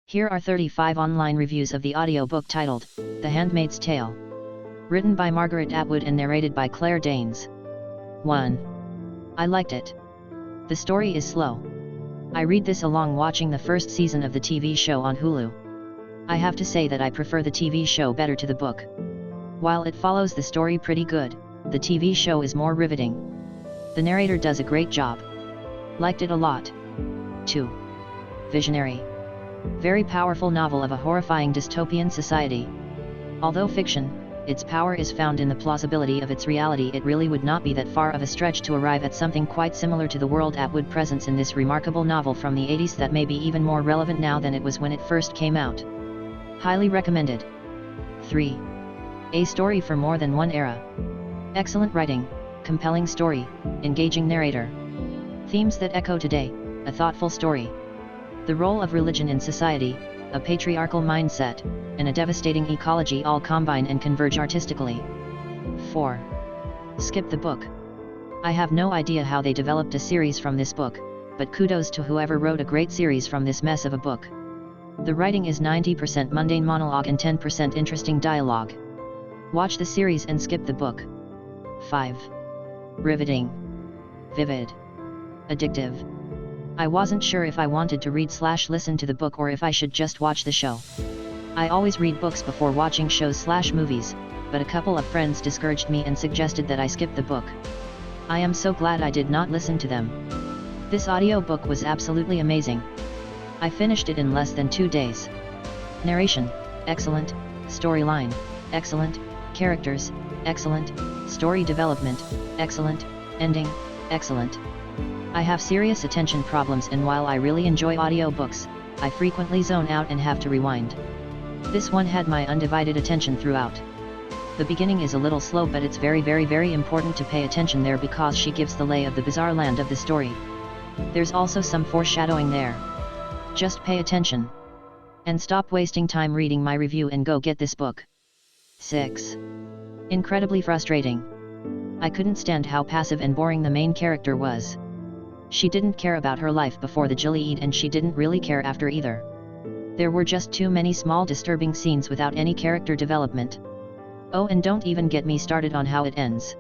Here are 35 online reviews of the audiobook titled, The Handmaid's Tale. Written by Margaret Atwood and narrated by Claire Danes. 1. I liked it. The story is slow. I read this along watching the first season of the TV show on Hulu. I have to say that I prefer the TV show better to the book. While it follows the story pretty good, the TV show is more riveting. The narrator does a great job. Liked it a lot. 2. Visionary. Very powerful novel of a horrifying dystopian society. Although fiction, its power is found in the plausibility of its reality. It really would not be that far of a stretch to arrive at something quite similar to the world Atwood presents in this remarkable novel from the 80s that may be even more relevant now than it was when it first came out. Highly recommended. 3. A story for more than one era. Excellent writing, compelling story, engaging narrator. Themes that echo today, a thoughtful story. The role of religion in society, a patriarchal mindset, and a devastating ecology all combine and converge artistically. 4. Skip the book. I have no idea how they developed a series from this book, but kudos to whoever wrote a great series from this mess of a book. The writing is 90% mundane monologue and 10% interesting dialogue. Watch the series and skip the book. 5. Riveting. Vivid. Addictive. I wasn't sure if I wanted to read/listen to the book or if I should just watch the show. I always read books before watching shows/movies, but a couple of friends discouraged me and suggested that I skip the book. I am so glad I did not listen to them. This audiobook was absolutely amazing. I finished it in less than 2 days. Narration, excellent. Storyline, excellent. Characters, excellent. Story development, excellent. Ending, excellent. I have serious attention problems, and while I really enjoy audiobooks, I frequently zone out and have to rewind. This one had my undivided attention throughout. The beginning is a little slow, but it's very important to pay attention there because she gives the lay of the bizarre land of the story. There's also some foreshadowing there. Just pay attention. And stop wasting time reading my review and go get this book. 6. Incredibly frustrating. I couldn't stand how passive and boring the main character was. She didn't care about her life before the Gilead, and she didn't really care after either. There were just too many small disturbing scenes without any character development. Oh, and don't even get me started on how it ends.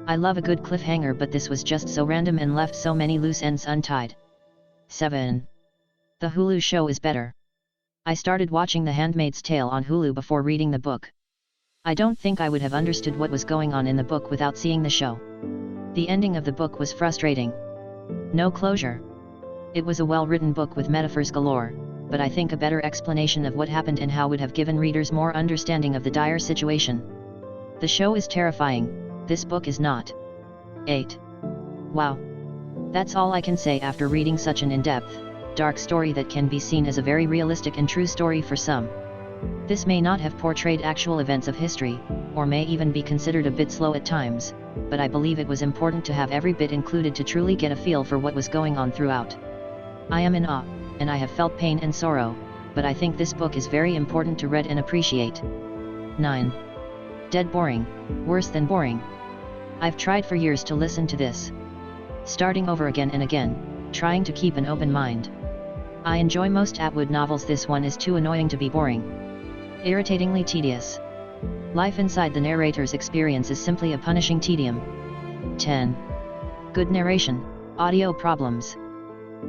I love a good cliffhanger, but this was just so random and left so many loose ends untied. 7. The Hulu show is better. I started watching The Handmaid's Tale on Hulu before reading the book. I don't think I would have understood what was going on in the book without seeing the show. The ending of the book was frustrating. No closure. It was a well-written book with metaphors galore, but I think a better explanation of what happened and how would have given readers more understanding of the dire situation. The show is terrifying, this book is not. 8. Wow. That's all I can say after reading such an in-depth, dark story that can be seen as a very realistic and true story for some. This may not have portrayed actual events of history, or may even be considered a bit slow at times, but I believe it was important to have every bit included to truly get a feel for what was going on throughout. I am in awe, and I have felt pain and sorrow, but I think this book is very important to read and appreciate. 9. Dead boring, worse than boring. I've tried for years to listen to this. Starting over again and again, trying to keep an open mind. I enjoy most Atwood novels. This one is too annoying to be boring. Irritatingly tedious. Life inside the narrator's experience is simply a punishing tedium. 10. Good narration, audio problems.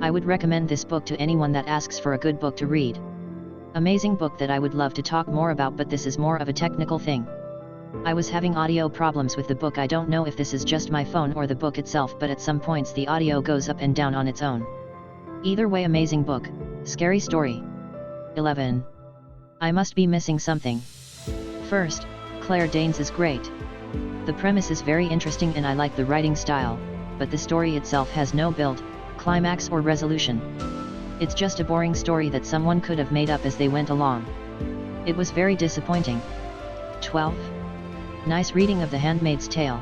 I would recommend this book to anyone that asks for a good book to read. Amazing book that I would love to talk more about, but this is more of a technical thing. I was having audio problems with the book. I don't know if this is just my phone or the book itself, but at some points the audio goes up and down on its own. Either way, amazing book, scary story. 11. I must be missing something. First, Claire Danes is great. The premise is very interesting and I like the writing style, but the story itself has no build, climax or resolution. It's just a boring story that someone could have made up as they went along. It was very disappointing. 12. Nice reading of The Handmaid's Tale.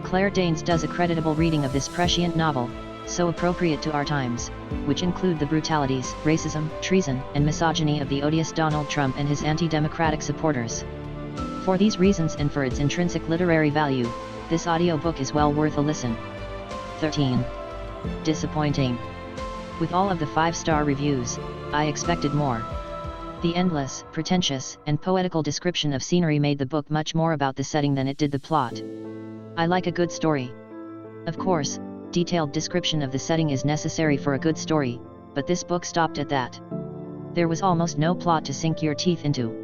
Claire Danes does a creditable reading of this prescient novel, so appropriate to our times, which include the brutalities, racism, treason, and misogyny of the odious Donald Trump and his anti-democratic supporters. For these reasons and for its intrinsic literary value, this audiobook is well worth a listen. 13. Disappointing. With all of the 5-star reviews, I expected more. The endless, pretentious, and poetical description of scenery made the book much more about the setting than it did the plot. I like a good story. Of course, detailed description of the setting is necessary for a good story, but this book stopped at that. There was almost no plot to sink your teeth into.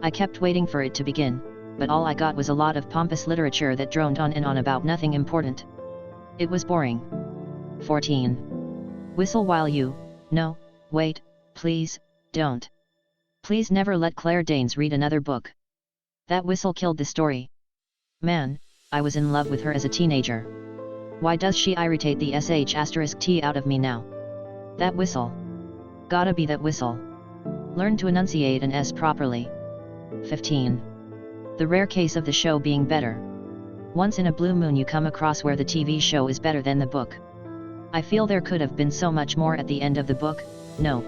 I kept waiting for it to begin, but all I got was a lot of pompous literature that droned on and on about nothing important. It was boring. 14. Whistle while you... No, wait, please, don't. Please never let Claire Danes read another book. That whistle killed the story. Man, I was in love with her as a teenager. Why does she irritate the sh*t out of me now? That whistle. Gotta be that whistle. Learn to enunciate an S properly. 15. The rare case of the show being better. Once in a blue moon you come across where the TV show is better than the book. I feel there could have been so much more at the end of the book. Nope.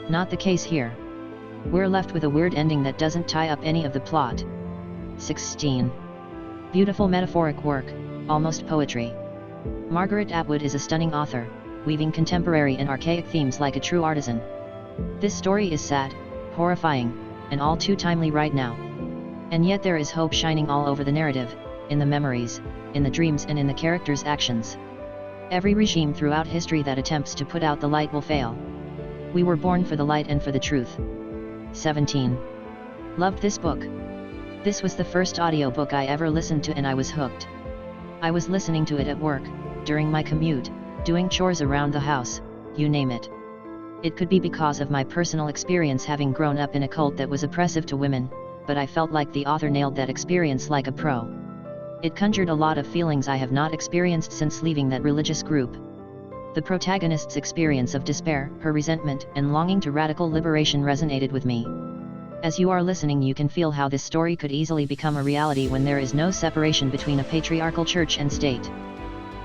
Not the case here. We're left with a weird ending that doesn't tie up any of the plot. 16. Beautiful metaphoric work, almost poetry. Margaret Atwood is a stunning author, weaving contemporary and archaic themes like a true artisan. This story is sad, horrifying, and all too timely right now. And yet there is hope shining all over the narrative, in the memories, in the dreams and in the characters' actions. Every regime throughout history that attempts to put out the light will fail. We were born for the light and for the truth. 17. Loved this book. This was the first audiobook I ever listened to and I was hooked. I was listening to it at work, during my commute, doing chores around the house, you name it. It could be because of my personal experience having grown up in a cult that was oppressive to women, but I felt like the author nailed that experience like a pro. It conjured a lot of feelings I have not experienced since leaving that religious group. The protagonist's experience of despair, her resentment, and longing to radical liberation resonated with me. As you are listening, you can feel how this story could easily become a reality when there is no separation between a patriarchal church and state.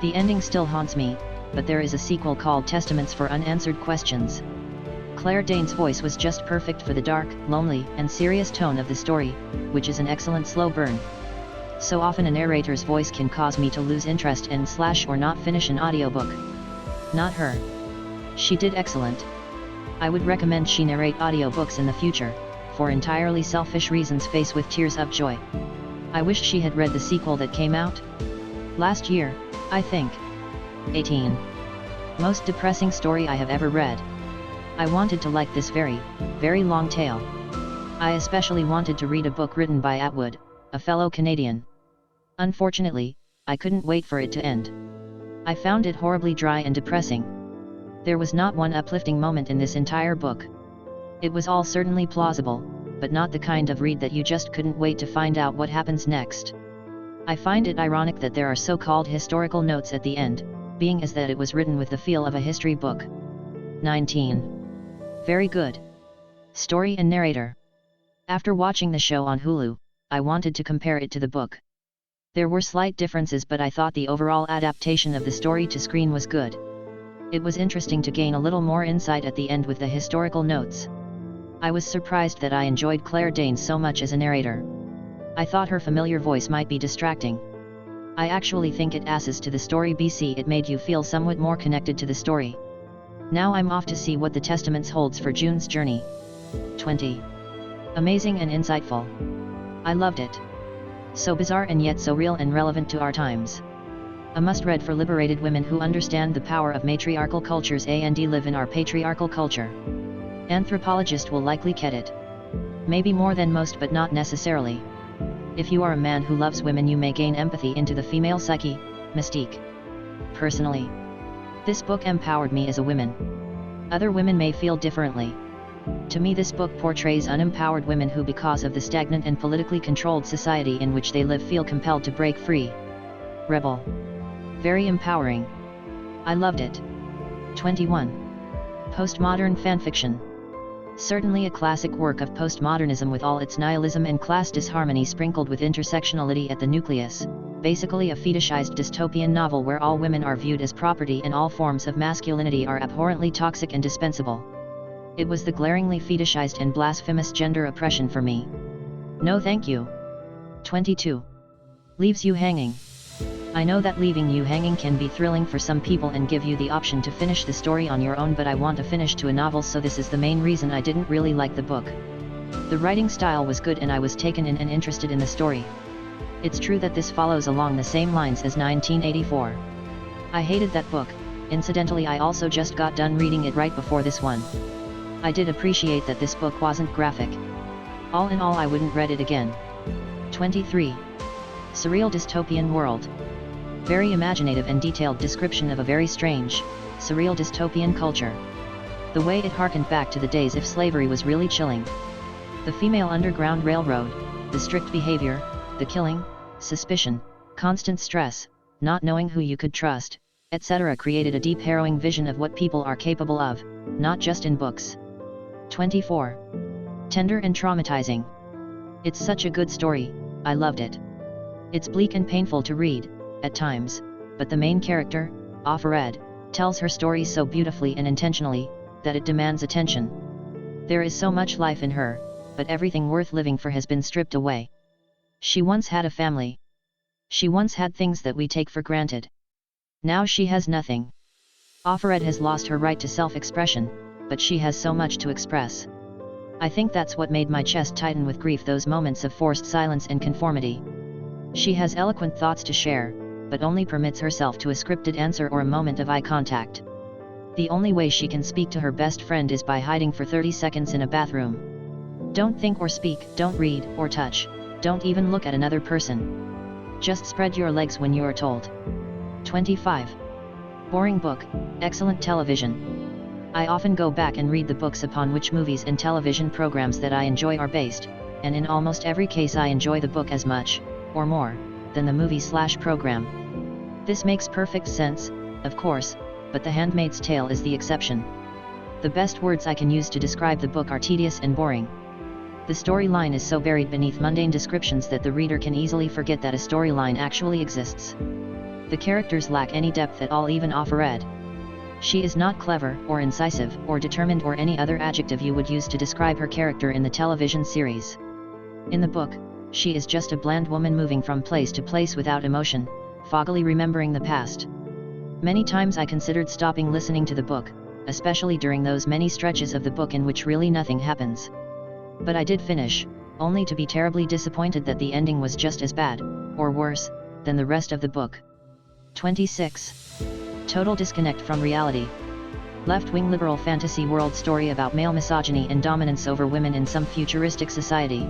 The ending still haunts me, but there is a sequel called Testaments for Unanswered Questions. Claire Danes' voice was just perfect for the dark, lonely, and serious tone of the story, which is an excellent slow burn. So often a narrator's voice can cause me to lose interest and or not finish an audiobook. Not her. She did excellent. I would recommend she narrate audiobooks in the future, for entirely selfish reasons faced with tears of joy. I wished she had read the sequel that came out last year, I think. 18. Most depressing story I have ever read. I wanted to like this very, very long tale. I especially wanted to read a book written by Atwood, a fellow Canadian. Unfortunately, I couldn't wait for it to end. I found it horribly dry and depressing. There was not one uplifting moment in this entire book. It was all certainly plausible, but not the kind of read that you just couldn't wait to find out what happens next. I find it ironic that there are so-called historical notes at the end, being as that it was written with the feel of a history book. 19. Very good. Story and narrator. After watching the show on Hulu, I wanted to compare it to the book. There were slight differences, but I thought the overall adaptation of the story to screen was good. It was interesting to gain a little more insight at the end with the historical notes. I was surprised that I enjoyed Claire Danes so much as a narrator. I thought her familiar voice might be distracting. I actually think it adds to the story it made you feel somewhat more connected to the story. Now I'm off to see what the Testaments holds for June's journey. 20. Amazing and insightful. I loved it. So bizarre and yet so real and relevant to our times. A must-read for liberated women who understand the power of matriarchal cultures and live in our patriarchal culture. Anthropologist will likely get it. Maybe more than most, but not necessarily. If you are a man who loves women, you may gain empathy into the female psyche, mystique. Personally, this book empowered me as a woman. Other women may feel differently. To me, this book portrays unempowered women who, because of the stagnant and politically controlled society in which they live, feel compelled to break free. Rebel. Very empowering. I loved it. 21. Postmodern fanfiction. Certainly a classic work of postmodernism with all its nihilism and class disharmony sprinkled with intersectionality at the nucleus, basically a fetishized dystopian novel where all women are viewed as property and all forms of masculinity are abhorrently toxic and dispensable. It was the glaringly fetishized and blasphemous gender oppression for me. No thank you. 22. Leaves you hanging. I know that leaving you hanging can be thrilling for some people and give you the option to finish the story on your own, but I want a finish to a novel, so this is the main reason I didn't really like the book. The writing style was good and I was taken in and interested in the story. It's true that this follows along the same lines as 1984. I hated that book. Incidentally, I also just got done reading it right before this one. I did appreciate that this book wasn't graphic. All in all, I wouldn't read it again. 23. Surreal dystopian world. Very imaginative and detailed description of a very strange, surreal dystopian culture. The way it harkened back to the days if slavery was really chilling. The female Underground Railroad, the strict behavior, the killing, suspicion, constant stress, not knowing who you could trust, etc. created a deep, harrowing vision of what people are capable of, not just in books. 24. Tender and traumatizing. It's such a good story, I loved it. It's bleak and painful to read, at times, but the main character, Alfred, tells her story so beautifully and intentionally, that it demands attention. There is so much life in her, but everything worth living for has been stripped away. She once had a family. She once had things that we take for granted. Now she has nothing. Alfred has lost her right to self-expression, but she has so much to express. I think that's what made my chest tighten with grief, those moments of forced silence and conformity. She has eloquent thoughts to share, but only permits herself to a scripted answer or a moment of eye contact. The only way she can speak to her best friend is by hiding for 30 seconds in a bathroom. Don't think or speak, don't read or touch, don't even look at another person. Just spread your legs when you are told. 25. Boring book, excellent television. I often go back and read the books upon which movies and television programs that I enjoy are based, and in almost every case I enjoy the book as much, or more, than the movie/program. This makes perfect sense, of course, but The Handmaid's Tale is the exception. The best words I can use to describe the book are tedious and boring. The storyline is so buried beneath mundane descriptions that the reader can easily forget that a storyline actually exists. The characters lack any depth at all, even Alfred. She is not clever, or incisive, or determined, or any other adjective you would use to describe her character in the television series. In the book, she is just a bland woman moving from place to place without emotion, foggily remembering the past. Many times I considered stopping listening to the book, especially during those many stretches of the book in which really nothing happens. But I did finish, only to be terribly disappointed that the ending was just as bad, or worse, than the rest of the book. 26. Total disconnect from reality. Left-wing liberal fantasy world story about male misogyny and dominance over women in some futuristic society.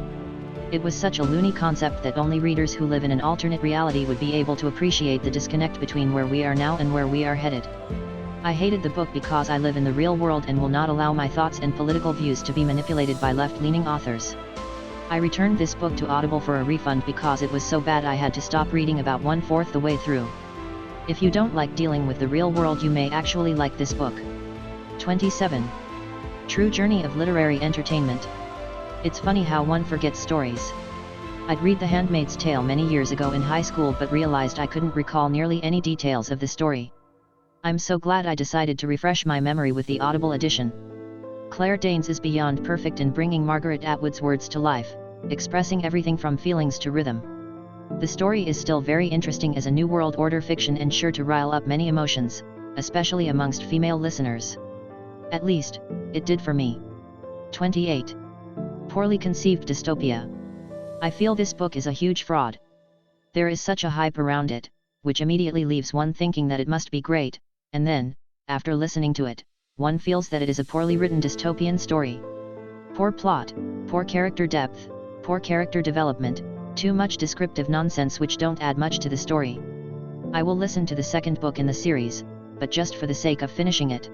It was such a loony concept that only readers who live in an alternate reality would be able to appreciate the disconnect between where we are now and where we are headed. I hated the book because I live in the real world and will not allow my thoughts and political views to be manipulated by left-leaning authors. I returned this book to Audible for a refund because it was so bad I had to stop reading about 1/4 the way through. If you don't like dealing with the real world, you may actually like this book. 27. True journey of literary entertainment. It's funny how one forgets stories. I'd read The Handmaid's Tale many years ago in high school but realized I couldn't recall nearly any details of the story. I'm so glad I decided to refresh my memory with the Audible edition. Claire Danes is beyond perfect in bringing Margaret Atwood's words to life, expressing everything from feelings to rhythm. The story is still very interesting as a New World Order fiction and sure to rile up many emotions, especially amongst female listeners. At least, it did for me. 28. Poorly conceived dystopia. I feel this book is a huge fraud. There is such a hype around it, which immediately leaves one thinking that it must be great, and then, after listening to it, one feels that it is a poorly written dystopian story. Poor plot, poor character depth, poor character development, too much descriptive nonsense which don't add much to the story. I will listen to the second book in the series, but just for the sake of finishing it.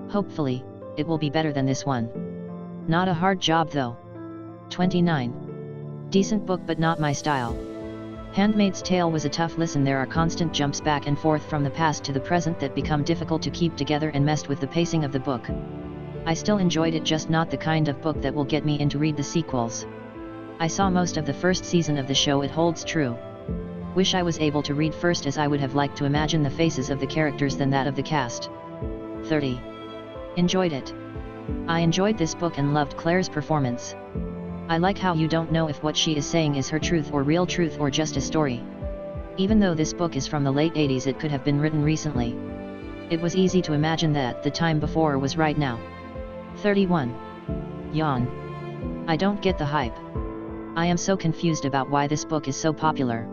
Hopefully, it will be better than this one. Not a hard job though. 29. Decent book but not my style. Handmaid's Tale was a tough listen. There are constant jumps back and forth from the past to the present that become difficult to keep together and messed with the pacing of the book. I still enjoyed it, just not the kind of book that will get me in to read the sequels. I saw most of the first season of the show, it holds true. Wish I was able to read first, as I would have liked to imagine the faces of the characters than that of the cast. 30. Enjoyed it. I enjoyed this book and loved Claire's performance. I like how you don't know if what she is saying is her truth or real truth or just a story. Even though this book is from the late 80s, it could have been written recently. It was easy to imagine that the time before was right now. 31. Yawn. I don't get the hype. I am so confused about why this book is so popular.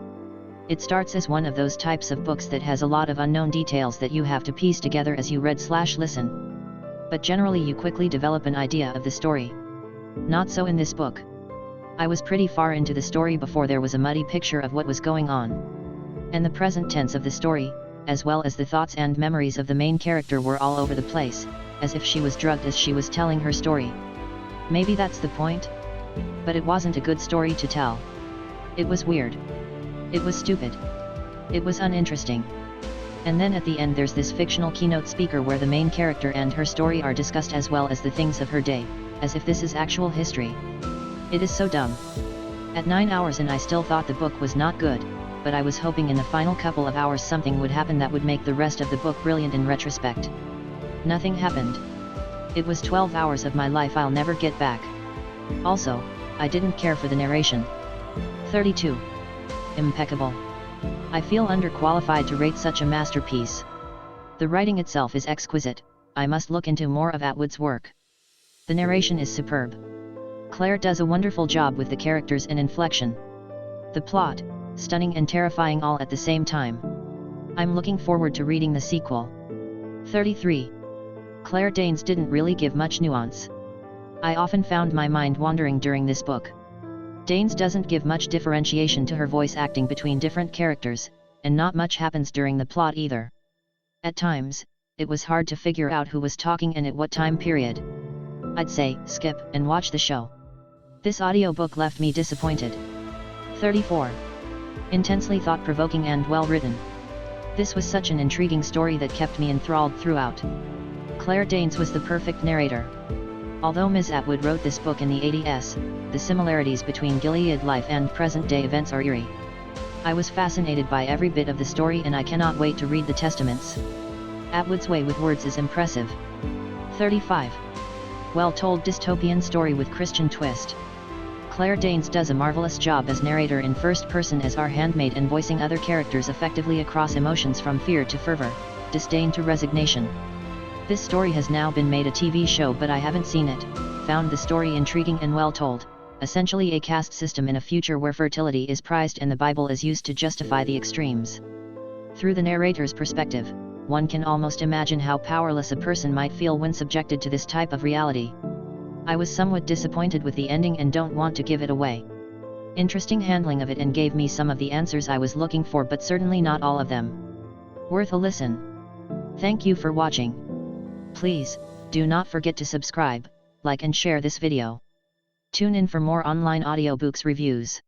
It starts as one of those types of books that has a lot of unknown details that you have to piece together as you read/listen. But generally you quickly develop an idea of the story. Not so in this book. I was pretty far into the story before there was a muddy picture of what was going on. And the present tense of the story, as well as the thoughts and memories of the main character, were all over the place, as if she was drugged as she was telling her story. Maybe that's the point? But it wasn't a good story to tell. It was weird. It was stupid. It was uninteresting. And then at the end there's this fictional keynote speaker where the main character and her story are discussed, as well as the things of her day, as if this is actual history. It is so dumb. At 9 hours in I still thought the book was not good, but I was hoping in the final couple of hours something would happen that would make the rest of the book brilliant in retrospect. Nothing happened. It was 12 hours of my life I'll never get back. Also, I didn't care for the narration. 32. Impeccable. I feel underqualified to rate such a masterpiece. The writing itself is exquisite. I must look into more of Atwood's work. The narration is superb. Claire does a wonderful job with the characters and inflection. The plot, stunning and terrifying all at the same time. I'm looking forward to reading the sequel. 33. Claire Danes didn't really give much nuance. I often found my mind wandering during this book. Danes doesn't give much differentiation to her voice acting between different characters, and not much happens during the plot either. At times, it was hard to figure out who was talking and at what time period. I'd say, skip and watch the show. This audiobook left me disappointed. 34. Intensely thought-provoking and well-written. This was such an intriguing story that kept me enthralled throughout. Claire Danes was the perfect narrator. Although Ms. Atwood wrote this book in the 80s, the similarities between Gilead life and present-day events are eerie. I was fascinated by every bit of the story and I cannot wait to read the testaments. Atwood's way with words is impressive. 35. Well-told dystopian story with Christian twist. Claire Danes does a marvelous job as narrator in first person as our handmaid and voicing other characters effectively across emotions from fear to fervor, disdain to resignation. This story has now been made a TV show, but I haven't seen it. Found the story intriguing and well told, essentially a caste system in a future where fertility is prized and the Bible is used to justify the extremes. Through the narrator's perspective, one can almost imagine how powerless a person might feel when subjected to this type of reality. I was somewhat disappointed with the ending and don't want to give it away. Interesting handling of it and gave me some of the answers I was looking for, but certainly not all of them. Worth a listen. Thank you for watching. Please, do not forget to subscribe, like and share this video. Tune in for more online audiobooks reviews.